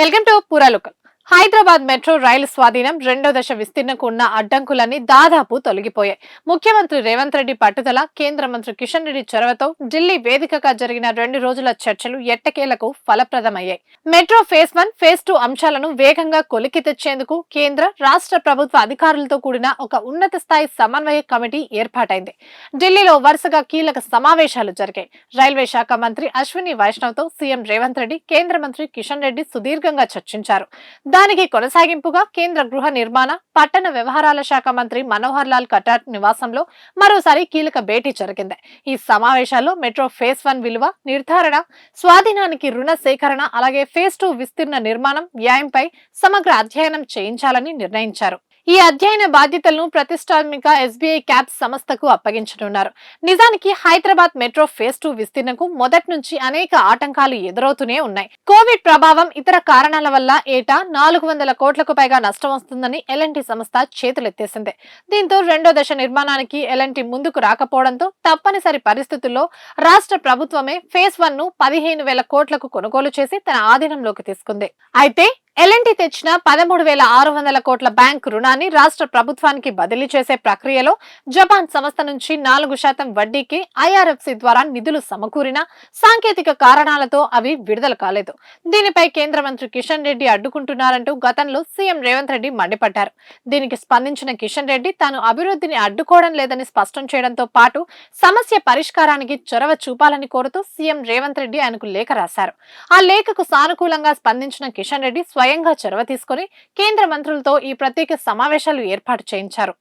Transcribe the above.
Welcome to పురాలోకల్. Hyderabad metro రైలు స్వాధీనం రెండో దశ విస్తీర్ణకు ఉన్న అడ్డంకులన్నీ దాదాపు తొలగిపోయాయి. ముఖ్యమంత్రి రేవంత్ రెడ్డి పట్టుదల, కేంద్ర మంత్రి కిషన్ రెడ్డి చొరవతో ఢిల్లీ వేదికగా జరిగిన 2 రోజుల చర్చలు ఎట్టకేలకు ఫలప్రదమయ్యాయి. మెట్రో ఫేజ్ 1, ఫేజ్ 2 అంశాలను వేగంగా కొలికి తెచ్చేందుకు కేంద్ర, రాష్ట్ర ప్రభుత్వ అధికారులతో కూడిన ఒక ఉన్నత స్థాయి సమన్వయ కమిటీ ఏర్పాటైంది. ఢిల్లీలో వరుసగా కీలక సమావేశాలు జరిగాయి. రైల్వే శాఖ మంత్రి అశ్విని వైష్ణవ్తో సీఎం రేవంత్ రెడ్డి, కేంద్ర మంత్రి కిషన్ రెడ్డి సుదీర్ఘంగా చర్చించారు. దానికి కొనసాగింపుగా కేంద్ర గృహ నిర్మాణ, పట్టణ వ్యవహారాల శాఖ మంత్రి మనోహర్ లాల్ ఖట్టర్ నివాసంలో మరోసారి కీలక భేటీ జరిగింది. ఈ సమావేశాల్లో మెట్రో ఫేజ్ 1 విలువ నిర్ధారణ, స్వాధీనానికి రుణ సేకరణ, అలాగే ఫేజ్ 2 విస్తీర్ణ నిర్మాణం వ్యయంపై సమగ్ర అధ్యయనం చేయించాలని నిర్ణయించారు. ఈ అధ్యయన బాధ్యతలను ప్రతిష్టాత్మక ఎస్బీఐ క్యాప్స్ సంస్థకు అప్పగించనున్నారు. నిజానికి హైదరాబాద్ మెట్రో ఫేజ్ 2 విస్తీర్ణకు మొదటి నుంచి అనేక ఆటంకాలు ఎదురవుతూనే ఉన్నాయి. కోవిడ్ ప్రభావం, ఇతర కారణాల వల్ల ఏటా 400 కోట్లకు పైగా నష్టం వస్తుందని ఎల్ఎన్టీ సంస్థ చేతులెత్తేసింది. దీంతో రెండో దశ నిర్మాణానికి ఎల్ఎన్టీ ముందుకు రాకపోవడంతో తప్పనిసరి పరిస్థితుల్లో రాష్ట్ర ప్రభుత్వమే ఫేజ్ 1 ను 15,000 కోట్లకు కొనుగోలు చేసి తన ఆధీనంలోకి తీసుకుంది. అయితే ఎల్ఎన్టీ తెచ్చిన 13,600 కోట్ల బ్యాంకు రుణాన్ని రాష్ట్ర ప్రభుత్వానికి బదిలీ చేసే ప్రక్రియలో జపాన్ సంస్థ నుంచి 4% వడ్డీకి ఐఆర్ఎఫ్సి ద్వారా నిధులు సమకూరిన సాంకేతిక కారణాలతో అవి విడుదల కాలేదు. దీనిపై కేంద్ర మంత్రి కిషన్ రెడ్డి అడ్డుకుంటున్నారంటూ గతంలో సీఎం రేవంత్ రెడ్డి మండిపడ్డారు. దీనికి స్పందించిన కిషన్ రెడ్డి తాను అభివృద్ధిని అడ్డుకోవడం లేదని స్పష్టం చేయడంతో పాటు సమస్య పరిష్కారానికి చొరవ చూపాలని కోరుతూ సీఎం రేవంత్ రెడ్డి ఆయనకు లేఖ రాశారు. ఆ లేఖకు సానుకూలంగా స్పందించిన కిషన్ రెడ్డి స్వయంగా చొరవ తీసుకుని కేంద్ర మంత్రులతో ఈ ప్రత్యేక సమావేశాలు ఏర్పాటు చేయించారు.